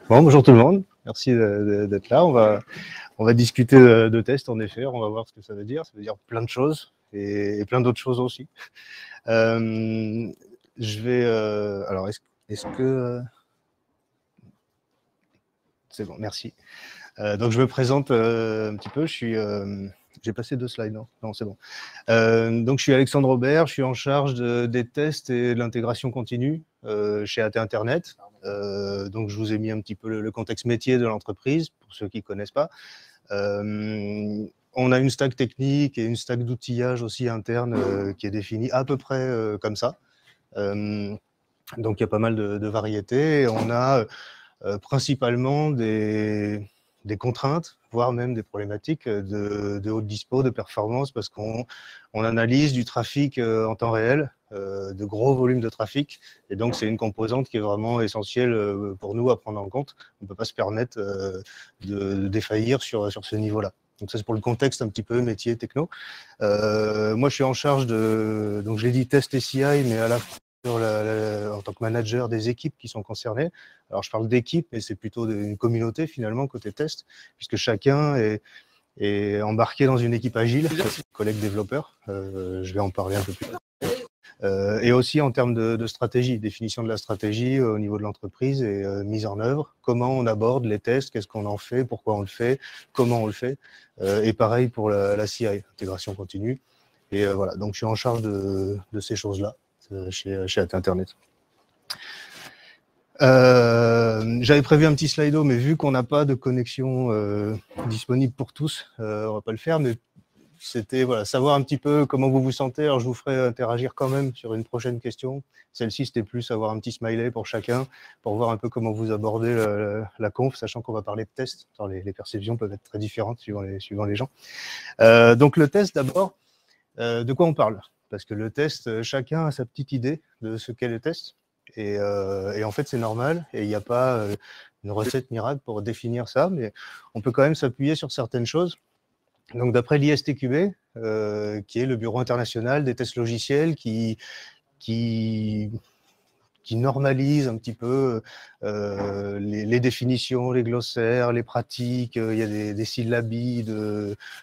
Bon, bonjour tout le monde, merci d'être là. On va discuter de tests, en effet, on va voir ce que ça veut dire. Ça veut dire plein de choses et plein d'autres choses aussi. Je vais. Alors, est-ce que. C'est bon, merci. Donc, je me présente un petit peu. J'ai passé 2 slides, non? Non, c'est bon. Donc, je suis Alexandre Robert, je suis en charge des tests et de l'intégration continue chez AT Internet. Donc, je vous ai mis un petit peu le contexte métier de l'entreprise, pour ceux qui ne connaissent pas. On a une stack technique et une stack d'outillage aussi interne qui est définie à peu près comme ça. Donc, il y a pas mal de variétés. Et on a principalement des contraintes, voire même des problématiques de haute dispo, de performance, parce qu'on analyse du trafic en temps réel, de gros volumes de trafic, et donc c'est une composante qui est vraiment essentielle pour nous à prendre en compte. On ne peut pas se permettre de défaillir sur ce niveau-là. Donc ça c'est pour le contexte un petit peu métier techno. Moi je suis en charge de, donc je l'ai dit, test SCI, mais à la fois en tant que manager des équipes qui sont concernées. Alors, je parle d'équipe, mais c'est plutôt une communauté, finalement, côté test, puisque chacun est embarqué dans une équipe agile, collègue développeur. Je vais en parler un peu plus tard. Et aussi en termes de stratégie, définition de la stratégie au niveau de l'entreprise et mise en œuvre. Comment on aborde les tests, qu'est-ce qu'on en fait, pourquoi on le fait, comment on le fait. Et pareil pour la CI, intégration continue. Et voilà, donc je suis en charge de ces choses-là chez AT Internet. J'avais prévu un petit slido, mais vu qu'on n'a pas de connexion disponible pour tous, on va pas le faire, mais c'était voilà, savoir un petit peu comment vous vous sentez. Alors je vous ferai interagir quand même sur une prochaine question. Celle-ci, c'était plus avoir un petit smiley pour chacun, pour voir un peu comment vous abordez la conf, sachant qu'on va parler de tests. Alors, les perceptions peuvent être très différentes suivant les gens. Donc le test d'abord, de quoi on parle? Parce que le test, chacun a sa petite idée de ce qu'est le test. Et en fait, c'est normal. Et il n'y a pas une recette miracle pour définir ça, mais on peut quand même s'appuyer sur certaines choses. Donc, d'après l'ISTQB, qui est le Bureau international des tests logiciels, qui normalise un petit peu les définitions, les glossaires, les pratiques. Il y a des syllabies,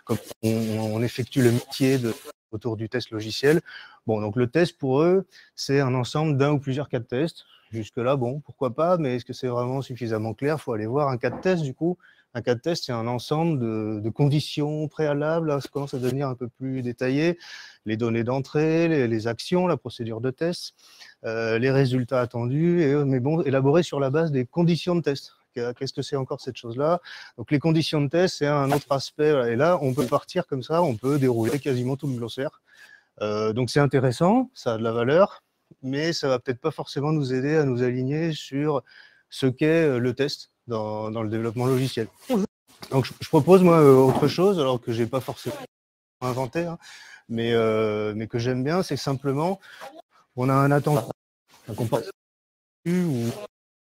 comme on effectue le métier autour du test logiciel. Bon, donc le test pour eux, c'est un ensemble d'un ou plusieurs cas de test. Jusque-là, bon, pourquoi pas, mais est-ce que c'est vraiment suffisamment clair? Il faut aller voir un cas de test, du coup. Un cas de test, c'est un ensemble de conditions préalables. Là, ça commence à devenir un peu plus détaillé. Les données d'entrée, les actions, la procédure de test, les résultats attendus, mais bon, élaborés sur la base des conditions de test. Qu'est-ce que c'est encore cette chose-là? Donc les conditions de test, c'est un autre aspect. Et là, on peut partir comme ça, on peut dérouler quasiment tout le glossaire. Donc c'est intéressant, ça a de la valeur, mais ça va peut-être pas forcément nous aider à nous aligner sur ce qu'est le test dans le développement logiciel. Donc je propose moi autre chose, alors que j'ai pas forcément inventé, hein, mais que j'aime bien, c'est simplement on a un attendu, un comportement ou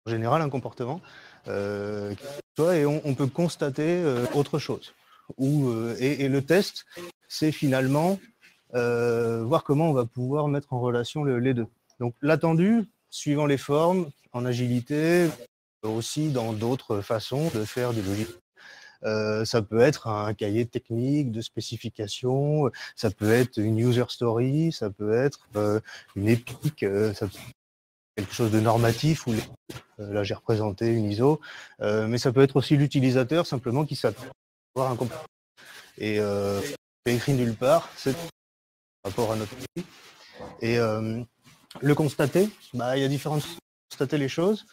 en général un comportement, et on peut constater autre chose. Et le test, c'est finalement voir comment on va pouvoir mettre en relation les deux. Donc l'attendu, suivant les formes, en agilité, aussi dans d'autres façons de faire du logiciel. Ça peut être un cahier technique de spécification, ça peut être une user story, ça peut être une épique, ça peut être quelque chose de normatif, où là j'ai représenté une ISO, mais ça peut être aussi l'utilisateur simplement qui s'attend à avoir un comportement. Et c'est écrit nulle part, c'est par rapport à notre outil. Et le constater, il y a différentes façons de constater les choses,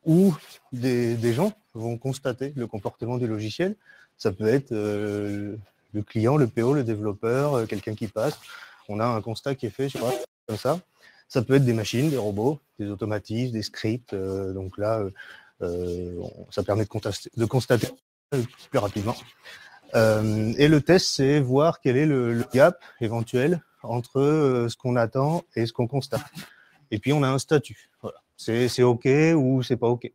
où des gens vont constater le comportement du logiciel. Ça peut être le client, le PO, le développeur, quelqu'un qui passe. On a un constat qui est fait sur comme ça. Ça peut être des machines, des robots, des automatismes, des scripts. Donc là, ça permet de constater plus rapidement. Et le test, c'est voir quel est le gap éventuel entre ce qu'on attend et ce qu'on constate. Et puis, on a un statut. Voilà. C'est OK ou c'est pas OK.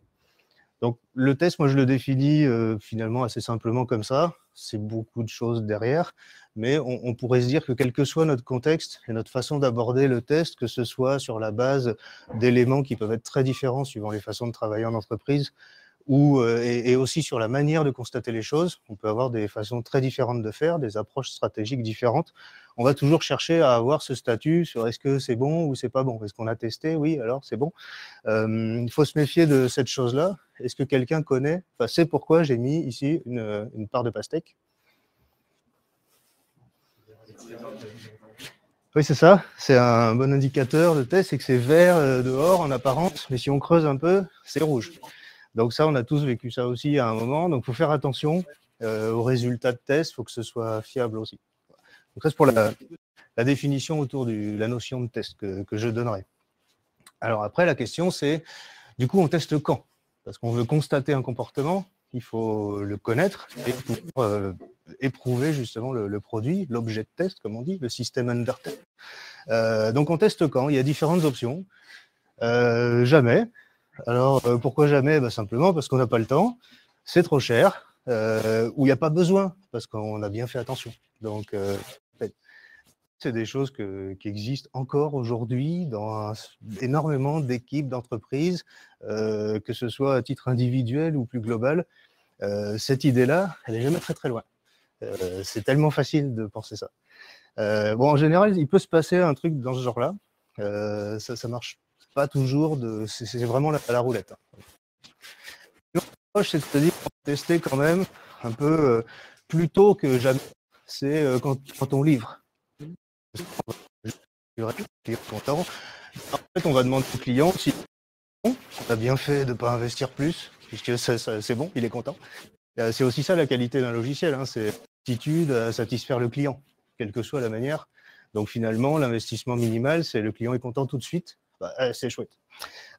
Donc le test, moi je le définis finalement assez simplement comme ça, c'est beaucoup de choses derrière, mais on pourrait se dire que quel que soit notre contexte et notre façon d'aborder le test, que ce soit sur la base d'éléments qui peuvent être très différents suivant les façons de travailler en entreprise, ou, et aussi sur la manière de constater les choses. On peut avoir des façons très différentes de faire, des approches stratégiques différentes. On va toujours chercher à avoir ce statut sur est-ce que c'est bon ou c'est pas bon. Est-ce qu'on a testé? Oui, alors c'est bon. Il faut se méfier de cette chose-là. Est-ce que quelqu'un connaît, enfin, c'est pourquoi j'ai mis ici une part de pastèque? Oui, c'est ça. C'est un bon indicateur de test, c'est que c'est vert dehors en apparence, mais si on creuse un peu, c'est rouge. Donc ça, on a tous vécu ça aussi à un moment. Donc il faut faire attention aux résultats de test, il faut que ce soit fiable aussi. Donc ça, c'est pour la définition autour de la notion de test que je donnerai. Alors après, la question, c'est, du coup, on teste quand? Parce qu'on veut constater un comportement, il faut le connaître et pouvoir éprouver justement le produit, l'objet de test, comme on dit, le système under test. Donc on teste quand? Il y a différentes options. Jamais. Alors pourquoi jamais? Simplement parce qu'on n'a pas le temps, c'est trop cher, ou il n'y a pas besoin, parce qu'on a bien fait attention. Donc c'est des choses qui existent encore aujourd'hui dans énormément d'équipes, d'entreprises, que ce soit à titre individuel ou plus global. Cette idée-là, elle n'est jamais très très loin. C'est tellement facile de penser ça. Bon, en général, il peut se passer un truc dans ce genre-là. Ça marche pas toujours. C'est vraiment la roulette. L'approche, c'est de dire qu'on va tester quand même un peu plus tôt que jamais. C'est quand on livre. Content. En fait, on va demander au client si on a bien fait de ne pas investir plus, puisque c'est bon, il est content. C'est aussi ça la qualité d'un logiciel, hein, c'est l'aptitude à satisfaire le client, quelle que soit la manière. Donc finalement, l'investissement minimal, c'est le client est content tout de suite, c'est chouette.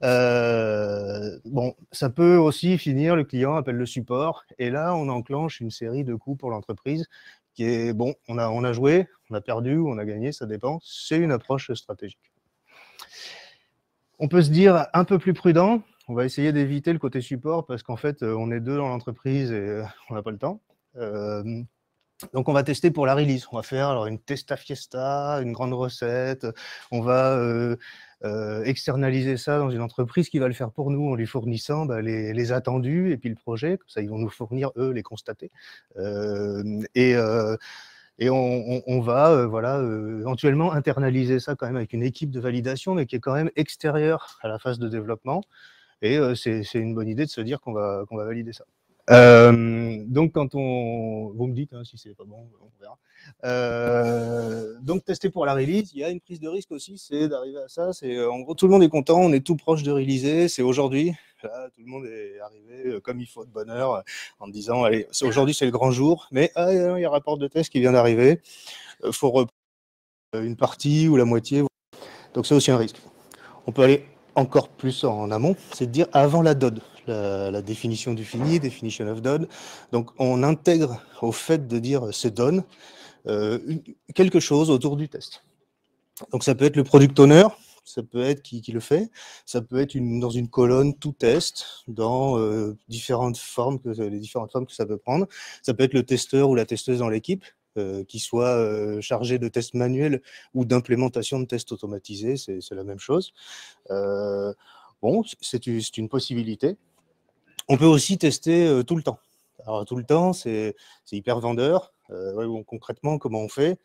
Bon, ça peut aussi finir, le client appelle le support, et là, on enclenche une série de coûts pour l'entreprise qui est, bon, on a joué, on a perdu ou on a gagné, ça dépend, c'est une approche stratégique. On peut se dire un peu plus prudent, on va essayer d'éviter le côté support parce qu'en fait, on est deux dans l'entreprise et on n'a pas le temps. Donc on va tester pour la release. On va faire alors une testa fiesta, une grande recette. On va externaliser ça dans une entreprise qui va le faire pour nous en lui fournissant les attendus et puis le projet. Comme ça, ils vont nous fournir, eux, les constater. Et on va voilà, éventuellement internaliser ça quand même avec une équipe de validation, mais qui est quand même extérieure à la phase de développement. Et c'est une bonne idée de se dire qu'on va valider ça. Donc quand vous me dites hein, si c'est pas bon, on verra. Donc tester pour la release, il y a une prise de risque aussi, c'est d'arriver à ça. C'est en gros tout le monde est content, on est tout proche de releaser, c'est aujourd'hui. Là, tout le monde est arrivé comme il faut de bonne heure en disant allez, aujourd'hui c'est le grand jour, mais il y a un rapport de test qui vient d'arriver, faut reprendre une partie ou la moitié. Donc c'est aussi un risque. On peut aller encore plus en amont, c'est de dire avant la DOD, la définition du fini, definition of done. Donc on intègre au fait de dire c'est done quelque chose autour du test. Donc ça peut être le product owner, ça peut être qui le fait, ça peut être dans une colonne tout test, dans les différentes formes que ça peut prendre. Ça peut être le testeur ou la testeuse dans l'équipe, qui soit chargé de tests manuels ou d'implémentation de tests automatisés, c'est la même chose. Bon, c'est une possibilité. On peut aussi tester tout le temps. Alors tout le temps, c'est hyper vendeur. Bon, concrètement, comment on fait?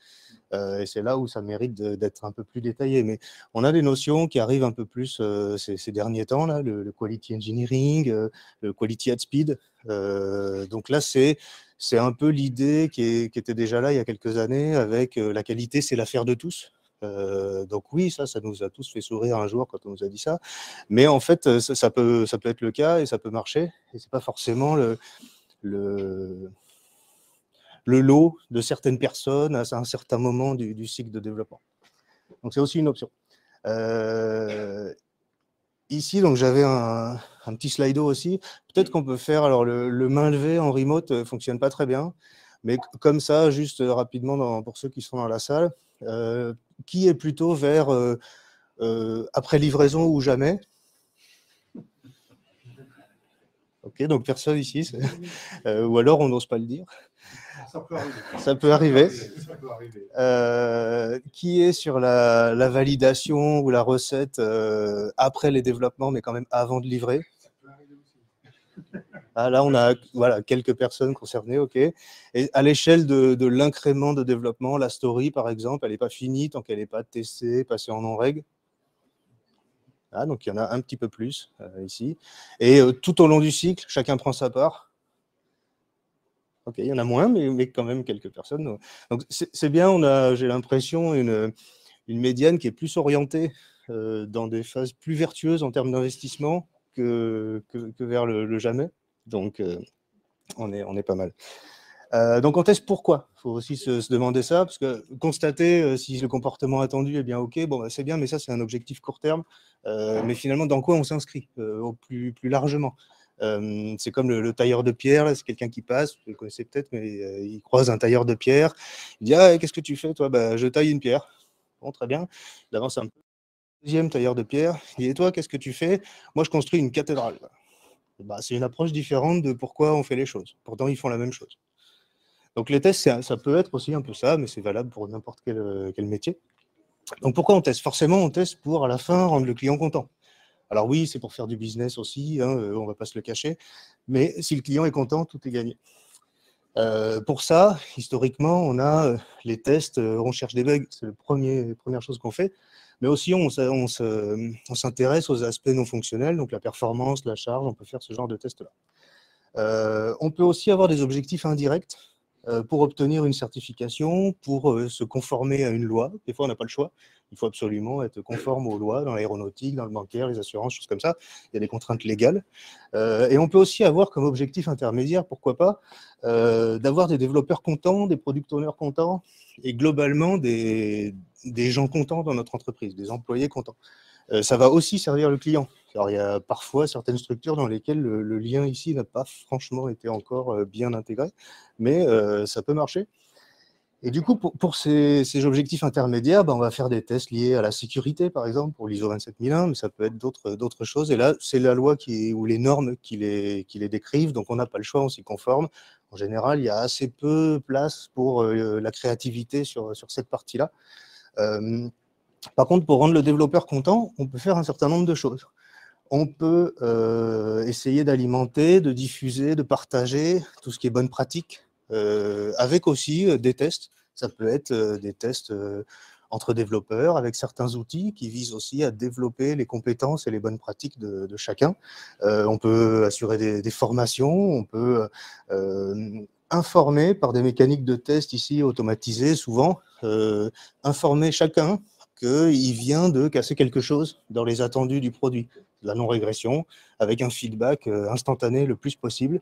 Et c'est là où ça mérite d'être un peu plus détaillé. Mais on a des notions qui arrivent un peu plus ces derniers temps, là, le quality engineering, le quality at speed. Donc là, c'est un peu l'idée qui était déjà là il y a quelques années avec la qualité, c'est l'affaire de tous. Donc oui, ça nous a tous fait sourire un jour quand on nous a dit ça. Mais en fait, ça peut être le cas et ça peut marcher. Et c'est pas forcément le lot de certaines personnes à un certain moment du cycle de développement. Donc c'est aussi une option. Ici, donc j'avais un petit slido aussi. Peut-être qu'on peut faire, alors le main levée en remote ne fonctionne pas très bien, mais comme ça, juste rapidement pour ceux qui sont dans la salle, qui est plutôt vers après livraison ou jamais? Ok. Ok, donc personne ici, ou alors on n'ose pas le dire. Ça peut arriver. Ça peut arriver. Ça peut arriver. Qui est sur la validation ou la recette après les développements, mais quand même avant de livrer? Ça peut arriver aussi. Ah, là, on a voilà, quelques personnes concernées, ok. Et à l'échelle de l'incrément de développement, la story, par exemple, elle n'est pas finie tant qu'elle n'est pas testée, passée en non-règle. Ah, donc il y en a un petit peu plus ici. Et tout au long du cycle, chacun prend sa part. Ok, il y en a moins, mais quand même quelques personnes. Donc c'est bien, j'ai l'impression, une médiane qui est plus orientée dans des phases plus vertueuses en termes d'investissement que vers le jamais. Donc on est pas mal. Donc on teste pourquoi. Il faut aussi se demander ça, parce que constater si le comportement attendu est bien ok, bon, bah, c'est bien, mais ça c'est un objectif court terme. Mais finalement, dans quoi on s'inscrit au plus largement? C'est comme le tailleur de pierre, c'est quelqu'un qui passe, vous le connaissez peut-être, mais il croise un tailleur de pierre, il dit « Ah, qu'est-ce que tu fais toi ?» Bah, je taille une pierre. Bon, très bien, il avance un peu. Deuxième tailleur de pierre, il dit « Et toi, qu'est-ce que tu fais ?» Moi, je construis une cathédrale. Bah, c'est une approche différente de pourquoi on fait les choses. Pourtant, ils font la même chose. Donc les tests, ça peut être aussi un peu ça, mais c'est valable pour n'importe quel métier. Donc pourquoi on teste? Forcément, on teste pour, à la fin, rendre le client content. Alors oui, c'est pour faire du business aussi, hein, on ne va pas se le cacher, mais si le client est content, tout est gagné. Pour ça, historiquement, on a les tests, on cherche des bugs, c'est la première chose qu'on fait, mais aussi on s'intéresse aux aspects non fonctionnels, donc la performance, la charge, on peut faire ce genre de test-là. On peut aussi avoir des objectifs indirects pour obtenir une certification, pour se conformer à une loi. Des fois, on n'a pas le choix. Il faut absolument être conforme aux lois dans l'aéronautique, dans le bancaire, les assurances, choses comme ça. Il y a des contraintes légales. Et on peut aussi avoir comme objectif intermédiaire, pourquoi pas, d'avoir des développeurs contents, des product owners contents, et globalement des gens contents dans notre entreprise, des employés contents. Ça va aussi servir le client. Alors, il y a parfois certaines structures dans lesquelles le lien ici n'a pas franchement été encore bien intégré, mais ça peut marcher. Et du coup, pour ces objectifs intermédiaires, on va faire des tests liés à la sécurité, par exemple, pour l'ISO 27001, mais ça peut être d'autres choses. Et là, c'est la loi ou les normes qui les décrivent, donc on n'a pas le choix, on s'y conforme. En général, il y a assez peu de place pour la créativité sur cette partie-là. Par contre, pour rendre le développeur content, on peut faire un certain nombre de choses. On peut essayer d'alimenter, de diffuser, de partager tout ce qui est bonne pratique, avec aussi des tests. Ça peut être des tests entre développeurs, avec certains outils qui visent aussi à développer les compétences et les bonnes pratiques de chacun. On peut assurer des formations, on peut informer par des mécaniques de test ici automatisées, souvent, informer chacun qu'il vient de casser quelque chose dans les attendus du produit, la non-régression, avec un feedback instantané le plus possible.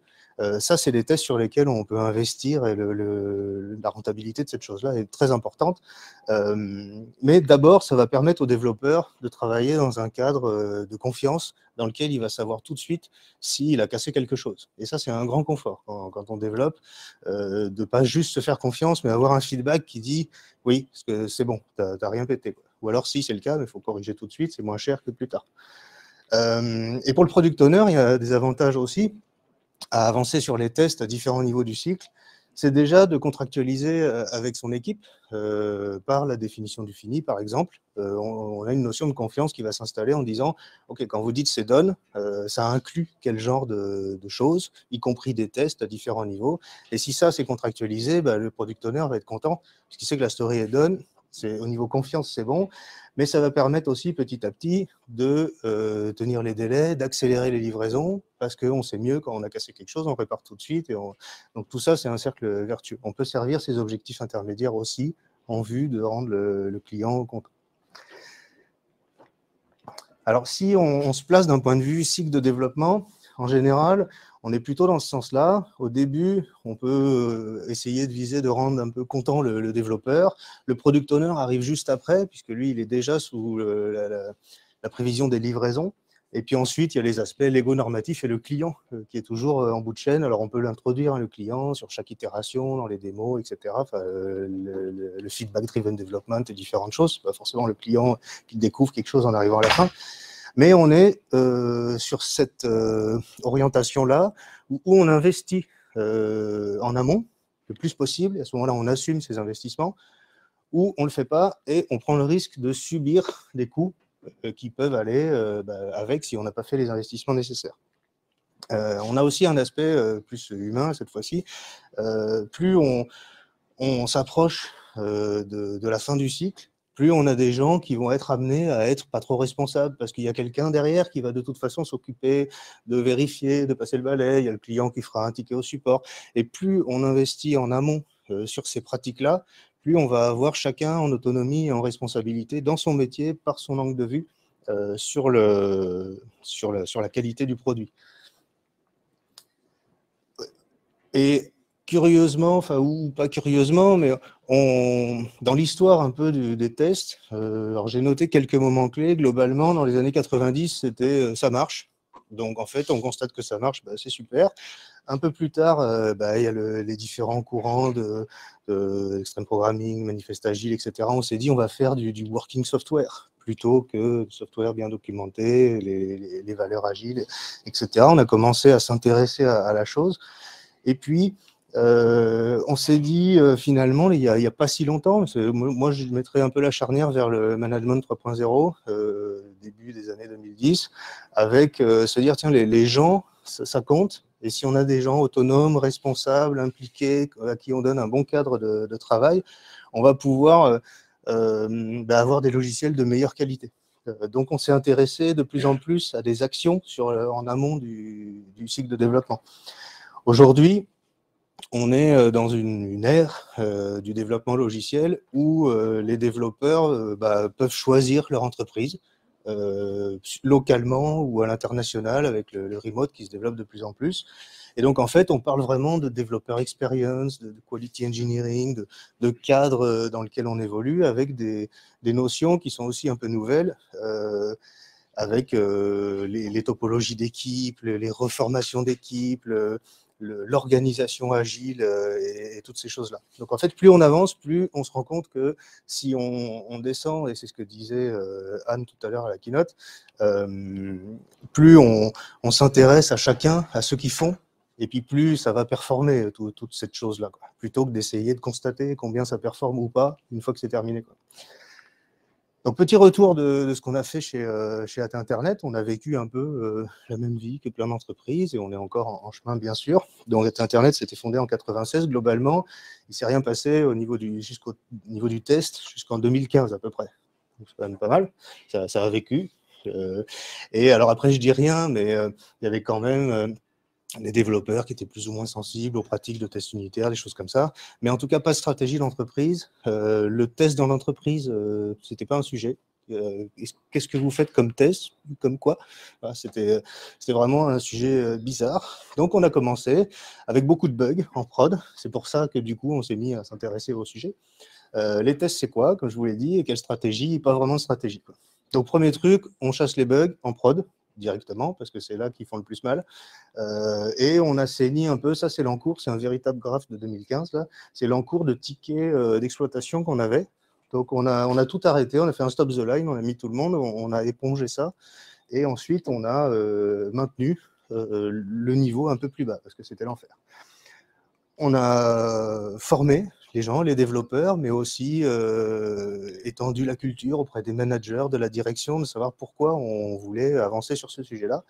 Ça, c'est des tests sur lesquels on peut investir et la rentabilité de cette chose-là est très importante. Mais d'abord, ça va permettre aux développeurs de travailler dans un cadre de confiance dans lequel il va savoir tout de suite s'il a cassé quelque chose. Et ça, c'est un grand confort quand on développe, de ne pas juste se faire confiance, mais avoir un feedback qui dit « oui, c'est bon, tu n'as rien pété ». Ou alors, si c'est le cas, il faut corriger tout de suite, c'est moins cher que plus tard. Et pour le product owner, il y a des avantages aussi à avancer sur les tests à différents niveaux du cycle. C'est déjà de contractualiser avec son équipe par la définition du fini, par exemple. On a une notion de confiance qui va s'installer en disant « Ok, quand vous dites c'est done, ça inclut quel genre de choses, y compris des tests à différents niveaux. Et si ça, c'est contractualisé, le product owner va être content, parce qu'il sait que la story est done. Au niveau confiance, c'est bon, mais ça va permettre aussi petit à petit de tenir les délais, d'accélérer les livraisons, parce qu'on sait mieux quand on a cassé quelque chose, on répare tout de suite. Donc tout ça, c'est un cercle vertueux. On peut servir ces objectifs intermédiaires aussi en vue de rendre le client content. Alors si on se place d'un point de vue cycle de développement, en général, on est plutôt dans ce sens-là. Au début, on peut essayer de viser de rendre un peu content le développeur. Le product owner arrive juste après, puisque lui, il est déjà sous la prévision des livraisons. Et puis ensuite, il y a les aspects légaux normatifs et le client qui est toujours en bout de chaîne. Alors, on peut l'introduire, le client, sur chaque itération, dans les démos, etc. Enfin, le feedback-driven development et différentes choses. Ce n'est pas forcément le client qui découvre quelque chose en arrivant à la fin. Mais on est sur cette orientation-là où on investit en amont le plus possible. À ce moment-là, on assume ces investissements, ou on ne le fait pas et on prend le risque de subir des coûts qui peuvent aller avec si on n'a pas fait les investissements nécessaires. On a aussi un aspect plus humain cette fois-ci. Plus on s'approche de la fin du cycle, plus on a des gens qui vont être amenés à être pas trop responsables parce qu'il y a quelqu'un derrière qui va de toute façon s'occuper de vérifier, de passer le balai, il y a le client qui fera un ticket au support. Et plus on investit en amont sur ces pratiques-là, plus on va avoir chacun en autonomie et en responsabilité dans son métier par son angle de vue sur la qualité du produit. Et curieusement, enfin, ou pas curieusement, mais dans l'histoire un peu des tests, alors j'ai noté quelques moments clés. Globalement, dans les années 90, c'était ça marche. Donc en fait, on constate que ça marche, c'est super. Un peu plus tard, il y a les différents courants de extreme programming, manifeste agile, etc. On s'est dit, on va faire du working software plutôt que du software bien documenté, les valeurs agiles, etc. On a commencé à s'intéresser à la chose. Et puis, on s'est dit, finalement, il n'y a pas si longtemps, moi je mettrais un peu la charnière vers le management 3.0, début des années 2010, avec se dire, tiens, les gens, ça compte, et si on a des gens autonomes, responsables, impliqués, à qui on donne un bon cadre de travail, on va pouvoir avoir des logiciels de meilleure qualité. Donc on s'est intéressé de plus en plus à des actions en amont du cycle de développement. Aujourd'hui, on est dans une ère du développement logiciel où les développeurs peuvent choisir leur entreprise localement ou à l'international avec le remote qui se développe de plus en plus. Et donc, en fait, on parle vraiment de développeur experience, de quality engineering, de cadre dans lequel on évolue avec des notions qui sont aussi un peu nouvelles. Avec les topologies d'équipe, les reformations d'équipe, l'organisation agile et toutes ces choses-là. Donc en fait, plus on avance, plus on se rend compte que si on descend, et c'est ce que disait Anne tout à l'heure à la keynote, plus on s'intéresse à chacun, à ceux qui font, et puis plus ça va performer toute cette chose-là, plutôt que d'essayer de constater combien ça performe ou pas une fois que c'est terminé, quoi. Donc, petit retour de ce qu'on a fait chez Internet. On a vécu un peu la même vie que plein d'entreprises et on est encore en chemin, bien sûr. Donc, Internet s'était fondé en 96. Globalement, il ne s'est rien passé jusqu'au niveau du test jusqu'en 2015 à peu près. Donc, c'est quand même pas mal. Ça a vécu. Et alors après, je dis rien, mais il y avait quand même des développeurs qui étaient plus ou moins sensibles aux pratiques de tests unitaires, des choses comme ça. Mais en tout cas, pas de stratégie d'entreprise. Le test dans l'entreprise, ce n'était pas un sujet. Qu'est-ce que vous faites comme test? Comme quoi? Voilà, c'était vraiment un sujet bizarre. Donc, on a commencé avec beaucoup de bugs en prod. C'est pour ça que du coup, on s'est mis à s'intéresser au sujet. Les tests, c'est quoi? Comme je vous l'ai dit, et quelle stratégie? Pas vraiment de stratégie, quoi. Donc, premier truc, on chasse les bugs en prod directement, parce que c'est là qu'ils font le plus mal. Et on a saigné un peu, ça c'est l'encours, c'est un véritable graphe de 2015, là. C'est l'encours de tickets d'exploitation qu'on avait. Donc on a tout arrêté, on a fait un stop the line, on a mis tout le monde, on a épongé ça, et ensuite on a maintenu le niveau un peu plus bas, parce que c'était l'enfer. On a formé les gens, les développeurs, mais aussi étendu la culture auprès des managers, de la direction, de savoir pourquoi on voulait avancer sur ce sujet-là.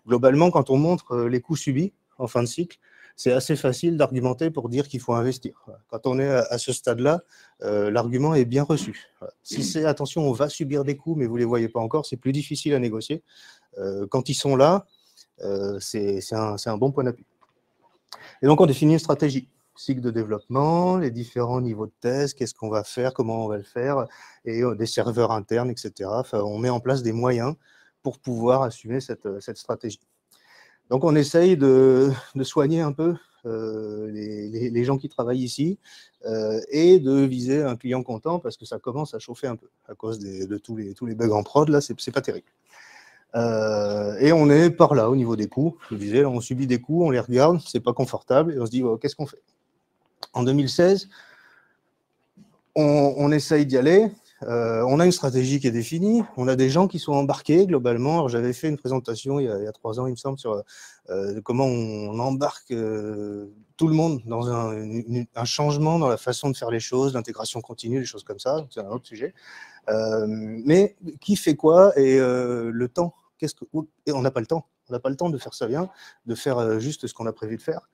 Globalement, quand on montre les coûts subis en fin de cycle, c'est assez facile d'argumenter pour dire qu'il faut investir. Quand on est à ce stade-là, l'argument est bien reçu. Si c'est attention, on va subir des coûts, mais vous ne les voyez pas encore, c'est plus difficile à négocier. Quand ils sont là, c'est un bon point d'appui. Et donc, on définit une stratégie, cycle de développement, les différents niveaux de test, qu'est-ce qu'on va faire, comment on va le faire, et des serveurs internes, etc. Enfin, on met en place des moyens pour pouvoir assumer cette stratégie. Donc, on essaye de soigner un peu les gens qui travaillent ici et de viser un client content parce que ça commence à chauffer un peu à cause de tous les bugs en prod. Là, c'est pas terrible. Et on est par là au niveau des coûts. Je disais, on subit des coûts, on les regarde, c'est pas confortable et on se dit oh, qu'est-ce qu'on fait? En 2016, on essaye d'y aller. on a une stratégie qui est définie, on a des gens qui sont embarqués globalement. J'avais fait une présentation il y a 3 ans, il me semble, sur comment on embarque tout le monde dans un changement dans la façon de faire les choses, l'intégration continue, des choses comme ça, c'est un autre sujet. Mais qui fait quoi et le temps, et on n'a pas le temps. On n'a pas le temps de faire ça bien, de faire juste ce qu'on a prévu de faire.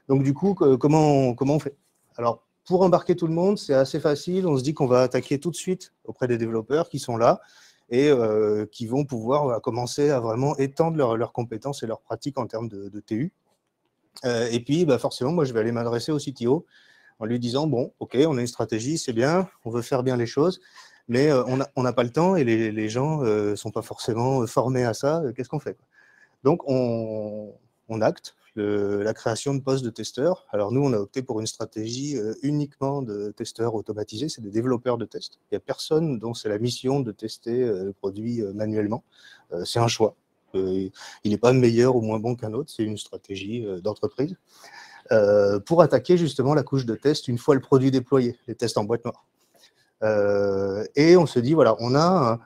Donc du coup, comment on fait? Alors, pour embarquer tout le monde, c'est assez facile. On se dit qu'on va attaquer tout de suite auprès des développeurs qui sont là et qui vont pouvoir commencer à vraiment étendre leurs compétences et leurs pratiques en termes de TU. Et puis, forcément, moi, je vais aller m'adresser au CTO en lui disant, bon, OK, on a une stratégie, c'est bien, on veut faire bien les choses, mais on n'a pas le temps et les gens ne sont pas forcément formés à ça. Qu'est-ce qu'on fait? Donc, on acte la création de postes de testeurs. Alors, nous, on a opté pour une stratégie uniquement de testeurs automatisés. C'est des développeurs de tests. Il n'y a personne dont c'est la mission de tester le produit manuellement. C'est un choix. Il n'est pas meilleur ou moins bon qu'un autre. C'est une stratégie d'entreprise pour attaquer justement la couche de test une fois le produit déployé, les tests en boîte noire. Et on se dit, voilà, on a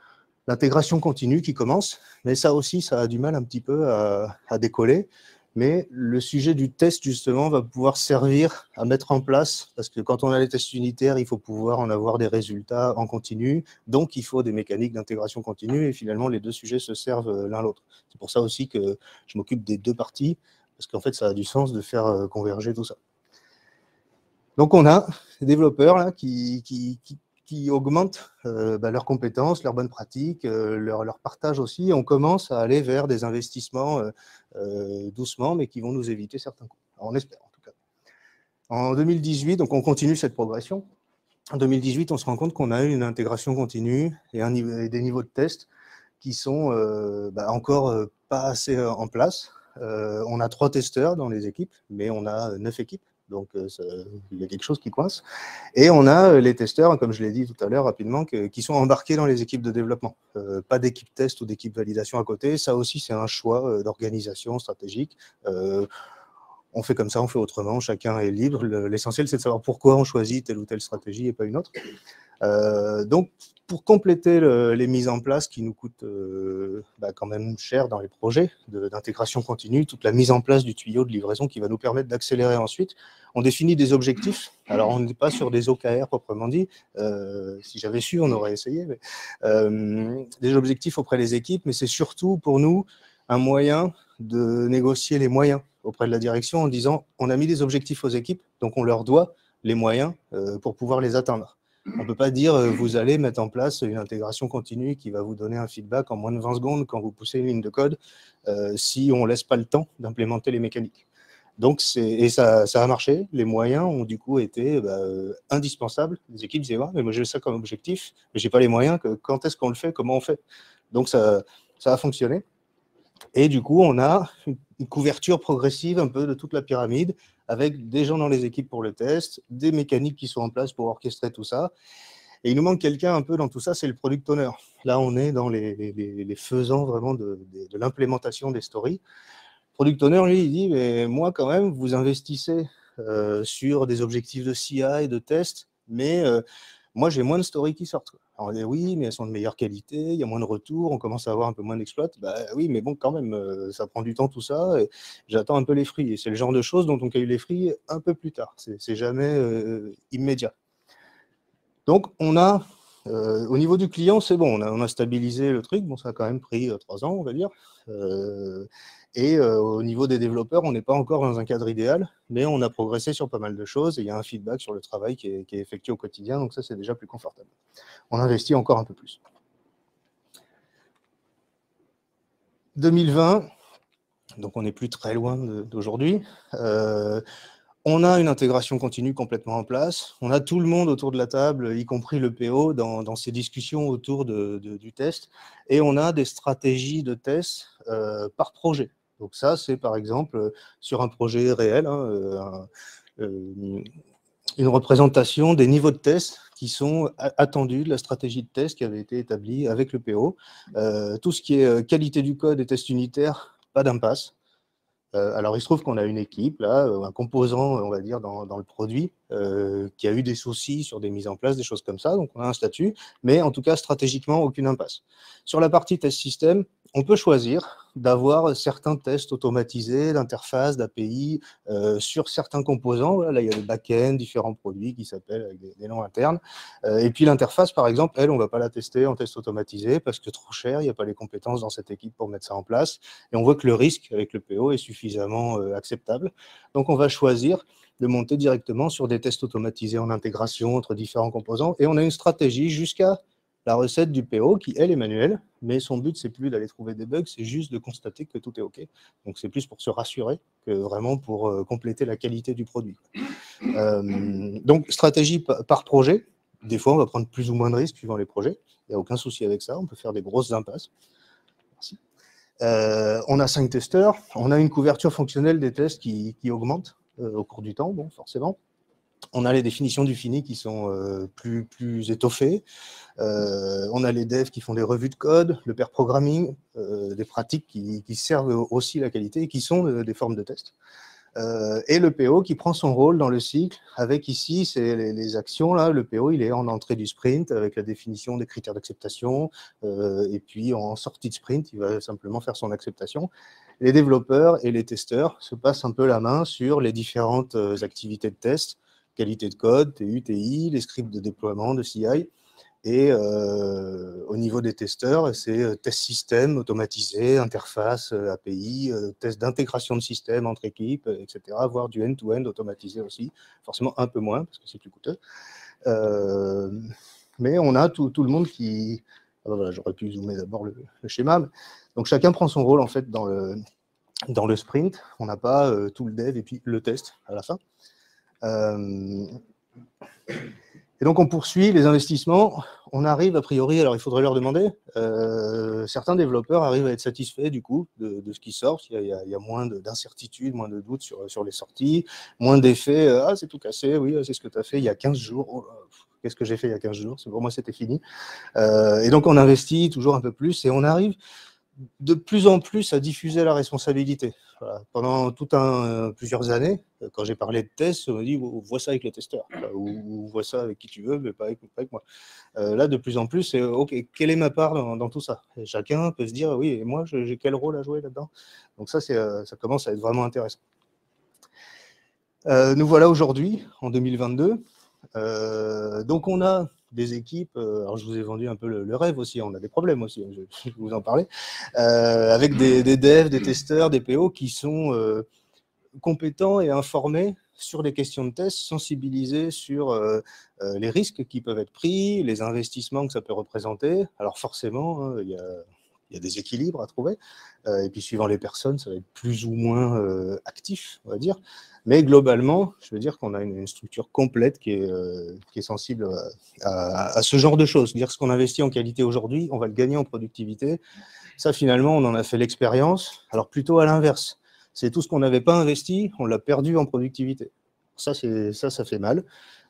l'intégration continue qui commence, mais ça aussi, ça a du mal un petit peu à décoller. Mais le sujet du test, justement, va pouvoir servir à mettre en place, parce que quand on a les tests unitaires, il faut pouvoir en avoir des résultats en continu, donc il faut des mécaniques d'intégration continue, et finalement, les deux sujets se servent l'un l'autre. C'est pour ça aussi que je m'occupe des deux parties, parce qu'en fait, ça a du sens de faire converger tout ça. Donc, on a des développeurs là, qui augmentent leurs compétences, leurs bonnes pratiques, leur partage aussi. Et on commence à aller vers des investissements doucement, mais qui vont nous éviter certains coûts. Alors, on espère, en tout cas. En 2018, donc on continue cette progression. En 2018, on se rend compte qu'on a eu une intégration continue et des niveaux de test qui sont encore pas assez en place. On a 3 testeurs dans les équipes, mais on a 9 équipes. Donc, il y a quelque chose qui coince. Et on a les testeurs, comme je l'ai dit tout à l'heure rapidement, qui sont embarqués dans les équipes de développement. Pas d'équipe test ou d'équipe validation à côté. Ça aussi, c'est un choix d'organisation stratégique. On fait comme ça, on fait autrement. Chacun est libre. L'essentiel, c'est de savoir pourquoi on choisit telle ou telle stratégie et pas une autre. Donc, pour compléter les mises en place qui nous coûtent quand même cher dans les projets d'intégration continue, toute la mise en place du tuyau de livraison qui va nous permettre d'accélérer ensuite, on définit des objectifs. Alors, on n'est pas sur des OKR proprement dit. Si j'avais su, on aurait essayé. Mais, des objectifs auprès des équipes, mais c'est surtout pour nous un moyen de négocier les moyens auprès de la direction en disant on a mis des objectifs aux équipes, donc on leur doit les moyens pour pouvoir les atteindre. On ne peut pas dire vous allez mettre en place une intégration continue qui va vous donner un feedback en moins de 20 secondes quand vous poussez une ligne de code si on ne laisse pas le temps d'implémenter les mécaniques. Donc, ça a marché. Les moyens ont du coup été indispensables. Les équipes disaient mais moi j'ai ça comme objectif, mais je n'ai pas les moyens. Quand est-ce qu'on le fait? Comment on fait? Donc, ça a fonctionné. Et du coup, on a une couverture progressive un peu de toute la pyramide avec des gens dans les équipes pour le test, des mécaniques qui sont en place pour orchestrer tout ça. Et il nous manque quelqu'un un peu dans tout ça, c'est le product owner. Là, on est dans les faisans vraiment de l'implémentation des stories. Le product owner, lui, il dit, mais moi, quand même, vous investissez sur des objectifs de CI et de test, mais moi, j'ai moins de stories qui sortent. Alors, on dit, oui, mais elles sont de meilleure qualité, il y a moins de retours, on commence à avoir un peu moins d'exploit. Oui, mais bon, quand même, ça prend du temps, tout ça, et j'attends un peu les fruits. Et c'est le genre de choses dont on cueille les fruits un peu plus tard. C'est jamais immédiat. Donc, on a, au niveau du client, c'est bon, on a stabilisé le truc. Bon, ça a quand même pris 3 ans, on va dire. Et au niveau des développeurs, on n'est pas encore dans un cadre idéal, mais on a progressé sur pas mal de choses et il y a un feedback sur le travail qui est effectué au quotidien, donc ça, c'est déjà plus confortable. On investit encore un peu plus. 2020, donc on n'est plus très loin d'aujourd'hui. On a une intégration continue complètement en place. On a tout le monde autour de la table, y compris le PO, dans ces discussions autour du test. Et on a des stratégies de test par projet. Donc ça, c'est par exemple sur un projet réel, une représentation des niveaux de test qui sont attendus, de la stratégie de test qui avait été établie avec le PO. Tout ce qui est qualité du code et test unitaire, pas d'impasse. Alors, il se trouve qu'on a une équipe, là, un composant, on va dire, dans le produit, qui a eu des soucis sur des mises en place, des choses comme ça. Donc, on a un statut, mais en tout cas, stratégiquement, aucune impasse. Sur la partie test système, on peut choisir d'avoir certains tests automatisés d'interface, d'API, sur certains composants. Là, il y a le back-end, différents produits qui s'appellent avec des noms internes. Et puis, l'interface, par exemple, elle, on ne va pas la tester en test automatisé parce que trop cher, il n'y a pas les compétences dans cette équipe pour mettre ça en place. Et on voit que le risque avec le PO est suffisamment acceptable. Donc, on va choisir de monter directement sur des tests automatisés en intégration entre différents composants. Et on a une stratégie jusqu'à la recette du PO qui, elle, est manuelle, mais son but, c'est plus d'aller trouver des bugs, c'est juste de constater que tout est OK. Donc, c'est plus pour se rassurer que vraiment pour compléter la qualité du produit. Donc, stratégie par projet. Des fois, on va prendre plus ou moins de risques suivant les projets. Il n'y a aucun souci avec ça. On peut faire des grosses impasses. Merci. On a 5 testeurs. On a une couverture fonctionnelle des tests qui augmente au cours du temps, bon, forcément. On a les définitions du fini qui sont plus étoffées. On a les devs qui font des revues de code, le pair programming, des pratiques qui servent aussi la qualité et qui sont des formes de test. Et le PO qui prend son rôle dans le cycle avec ici, c'est les actions. Là, le PO, il est en entrée du sprint avec la définition des critères d'acceptation. Et puis, en sortie de sprint, il va simplement faire son acceptation. Les développeurs et les testeurs se passent un peu la main sur les différentes activités de test, qualité de code, TU, TI, les scripts de déploiement, de CI. Et au niveau des testeurs, c'est test système automatisé, interface, API, test d'intégration de système entre équipes, etc., voire du end-to-end automatisé aussi, forcément un peu moins, parce que c'est plus coûteux. Mais on a tout le monde qui... Alors voilà, j'aurais pu zoomer d'abord le schéma. Donc chacun prend son rôle en fait dans le sprint. On n'a pas tout le dev et puis le test à la fin. Et donc, on poursuit les investissements. On arrive, a priori, alors il faudrait leur demander, certains développeurs arrivent à être satisfaits du coup de ce qui sort. Il y a moins d'incertitudes, moins de doutes sur les sorties, moins d'effets. Ah, c'est tout cassé, oui, c'est ce que tu as fait il y a 15 jours. Oh, qu'est-ce que j'ai fait il y a 15 jours? Pour moi, c'était fini. Et donc, on investit toujours un peu plus et on arrive de plus en plus à diffuser la responsabilité. Voilà. Pendant plusieurs années, quand j'ai parlé de tests, on m'a dit vois ça avec les testeurs, ou vois ça avec qui tu veux, mais pas avec moi. Là, de plus en plus, c'est OK, quelle est ma part dans tout ça? Et chacun peut se dire oui, et moi, j'ai quel rôle à jouer là-dedans? Donc ça commence à être vraiment intéressant. Nous voilà aujourd'hui, en 2022. Donc on a des équipes, alors je vous ai vendu un peu le rêve aussi, on a des problèmes aussi, je vais vous en parler, avec des devs, des testeurs, des PO qui sont compétents et informés sur les questions de test, sensibilisés sur les risques qui peuvent être pris, les investissements que ça peut représenter. Alors forcément, il y a des équilibres à trouver, et puis suivant les personnes, ça va être plus ou moins actif, on va dire. Mais globalement, je veux dire qu'on a une structure complète qui est sensible à ce genre de choses. Dire ce qu'on investit en qualité aujourd'hui, on va le gagner en productivité. Ça, finalement, on en a fait l'expérience. Alors plutôt à l'inverse. C'est tout ce qu'on n'avait pas investi, on l'a perdu en productivité. Ça fait mal.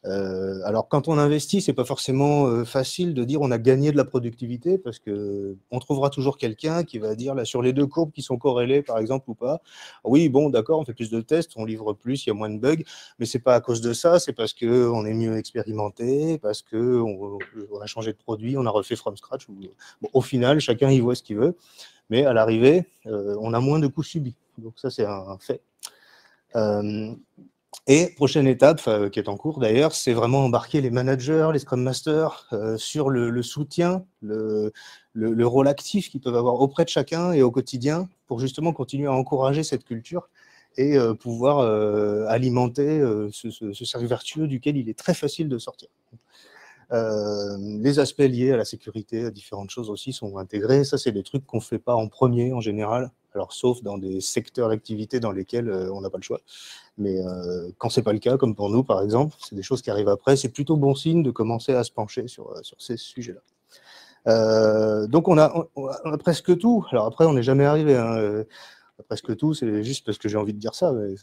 Alors, quand on investit, c'est pas forcément facile de dire on a gagné de la productivité parce qu'on trouvera toujours quelqu'un qui va dire là sur les deux courbes qui sont corrélées, par exemple, ou pas. Oui, bon, d'accord, on fait plus de tests, on livre plus, il y a moins de bugs, mais c'est pas à cause de ça, c'est parce qu'on est mieux expérimenté, parce qu'on a changé de produit, on a refait from scratch. Bon, au final, chacun y voit ce qu'il veut, mais à l'arrivée, on a moins de coûts subis. Donc, ça, c'est un fait. Et prochaine étape, qui est en cours d'ailleurs, c'est vraiment embarquer les managers, les Scrum Masters sur le soutien, le rôle actif qu'ils peuvent avoir auprès de chacun et au quotidien pour justement continuer à encourager cette culture et pouvoir alimenter ce cercle vertueux duquel il est très facile de sortir. Les aspects liés à la sécurité, à différentes choses aussi sont intégrés. Ça, c'est des trucs qu'on ne fait pas en premier en général, alors sauf dans des secteurs d'activité dans lesquels on n'a pas le choix. Mais quand ce n'est pas le cas, comme pour nous par exemple, c'est des choses qui arrivent après, c'est plutôt bon signe de commencer à se pencher sur ces sujets-là. Donc on a presque tout. Alors après, on n'est jamais arrivé. Hein. Presque tout, c'est juste parce que j'ai envie de dire ça, mais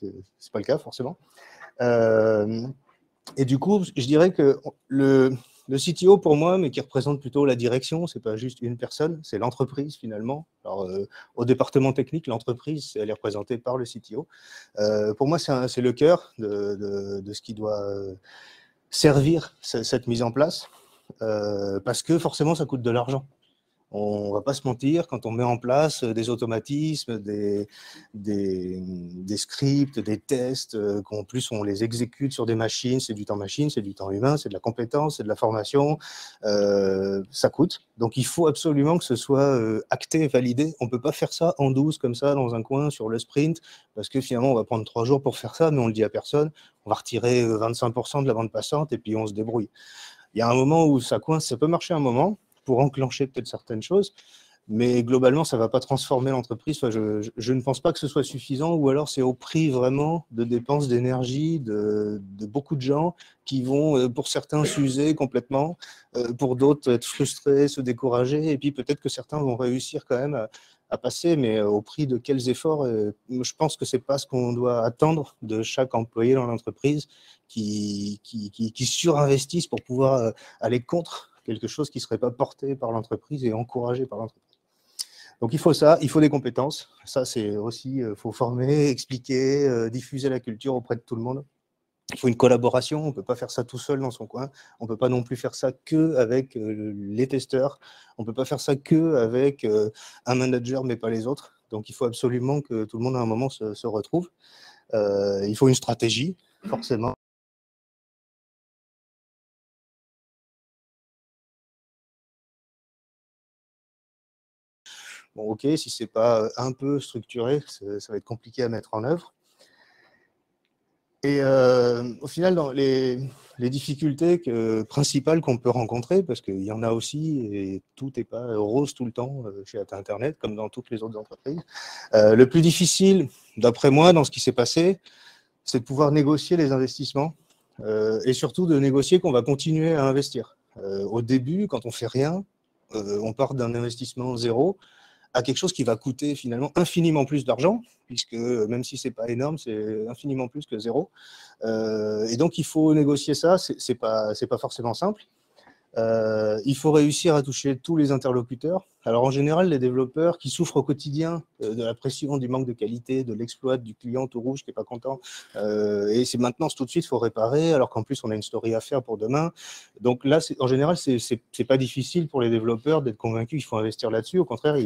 c'est pas le cas forcément. Et du coup, je dirais que Le CTO pour moi, mais qui représente plutôt la direction, c'est pas juste une personne, c'est l'entreprise finalement. Alors, au département technique, l'entreprise, elle est représentée par le CTO. Pour moi, c'est le cœur de ce qui doit servir cette mise en place, parce que forcément, ça coûte de l'argent. On ne va pas se mentir, quand on met en place des automatismes, des scripts, des tests, qu'en plus on les exécute sur des machines, c'est du temps machine, c'est du temps humain, c'est de la compétence, c'est de la formation, ça coûte. Donc il faut absolument que ce soit acté, validé. On ne peut pas faire ça en douce comme ça dans un coin sur le sprint, parce que finalement on va prendre 3 jours pour faire ça, mais on ne le dit à personne. On va retirer 25% de la bande passante et puis on se débrouille. Il y a un moment où ça coince, ça peut marcher un moment, pour enclencher peut-être certaines choses, mais globalement, ça ne va pas transformer l'entreprise. Enfin, je ne pense pas que ce soit suffisant, ou alors c'est au prix vraiment de dépenses d'énergie de beaucoup de gens qui vont, pour certains, s'user complètement, pour d'autres, être frustrés, se décourager, et puis peut-être que certains vont réussir quand même à passer, mais au prix de quels efforts. Je pense que ce n'est pas ce qu'on doit attendre de chaque employé dans l'entreprise qui surinvestissent pour pouvoir aller contre quelque chose qui ne serait pas porté par l'entreprise et encouragé par l'entreprise. Donc il faut ça, il faut des compétences. Ça, c'est aussi, faut former, expliquer, diffuser la culture auprès de tout le monde. Il faut une collaboration, on ne peut pas faire ça tout seul dans son coin. On ne peut pas non plus faire ça qu'avec les testeurs. On ne peut pas faire ça qu'avec un manager, mais pas les autres. Donc il faut absolument que tout le monde à un moment se retrouve. Il faut une stratégie, forcément. Bon, ok, si ce n'est pas un peu structuré, ça va être compliqué à mettre en œuvre. Et au final, dans les difficultés principales qu'on peut rencontrer, parce qu'il y en a aussi, et tout n'est pas rose tout le temps chez Internet, comme dans toutes les autres entreprises, le plus difficile, d'après moi, dans ce qui s'est passé, c'est de pouvoir négocier les investissements, et surtout de négocier qu'on va continuer à investir. Au début, quand on ne fait rien, on part d'un investissement zéro à quelque chose qui va coûter finalement infiniment plus d'argent, puisque même si ce n'est pas énorme, c'est infiniment plus que zéro. Et donc, il faut négocier ça, ce n'est pas forcément simple. Il faut réussir à toucher tous les interlocuteurs. Alors en général, les développeurs qui souffrent au quotidien de la pression, du manque de qualité, de l'exploit du client tout rouge qui n'est pas content, et c'est maintenant tout de suite, il faut réparer, alors qu'en plus on a une story à faire pour demain. Donc là, en général, c'est pas difficile pour les développeurs d'être convaincus qu'il faut investir là-dessus. Au contraire,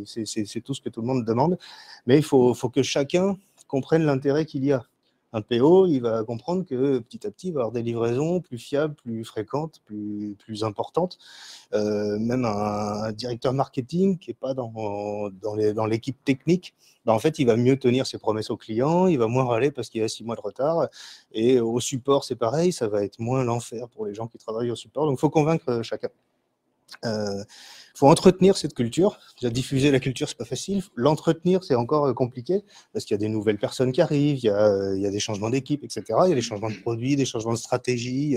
c'est tout ce que tout le monde demande. Mais il faut que chacun comprenne l'intérêt qu'il y a. Un PO, il va comprendre que petit à petit, il va avoir des livraisons plus fiables, plus fréquentes, plus importantes. Même un directeur marketing qui n'est pas dans l'équipe technique, ben en fait, il va mieux tenir ses promesses aux clients, il va moins râler parce qu'il y a 6 mois de retard. Et au support, c'est pareil, ça va être moins l'enfer pour les gens qui travaillent au support. Donc, il faut convaincre chacun. Il faut entretenir cette culture. Déjà, diffuser la culture, c'est pas facile. L'entretenir, c'est encore compliqué parce qu'il y a des nouvelles personnes qui arrivent, il y a des changements d'équipe, etc. Il y a des changements de produits, des changements de stratégie.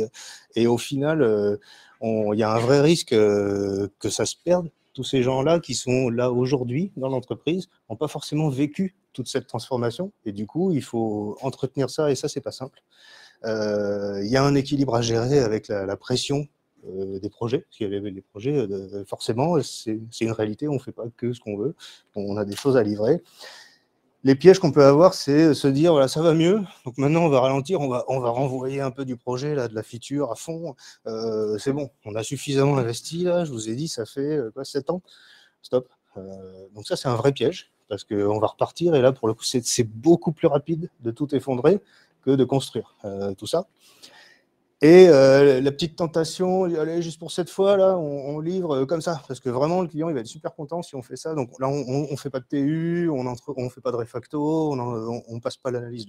Et au final, il y a un vrai risque que ça se perde. Tous ces gens-là qui sont là aujourd'hui dans l'entreprise n'ont pas forcément vécu toute cette transformation. Et du coup, il faut entretenir ça et ça, c'est pas simple. Il y a un équilibre à gérer avec la pression des projets, parce qu'il y avait des projets, forcément, c'est une réalité, on ne fait pas que ce qu'on veut, on a des choses à livrer. Les pièges qu'on peut avoir, c'est se dire, voilà, ça va mieux, donc maintenant on va ralentir, on va renvoyer un peu du projet, là, de la feature à fond, c'est bon, on a suffisamment investi, là, je vous ai dit, ça fait 7 ans, stop. Donc ça, c'est un vrai piège, parce qu'on va repartir, et là, pour le coup, c'est beaucoup plus rapide de tout effondrer que de construire tout ça. Et la petite tentation, allez, juste pour cette fois, là, on livre comme ça, parce que vraiment, le client, il va être super content si on fait ça. Donc là, on ne fait pas de TU, on ne fait pas de refacto, on ne passe pas l'analyse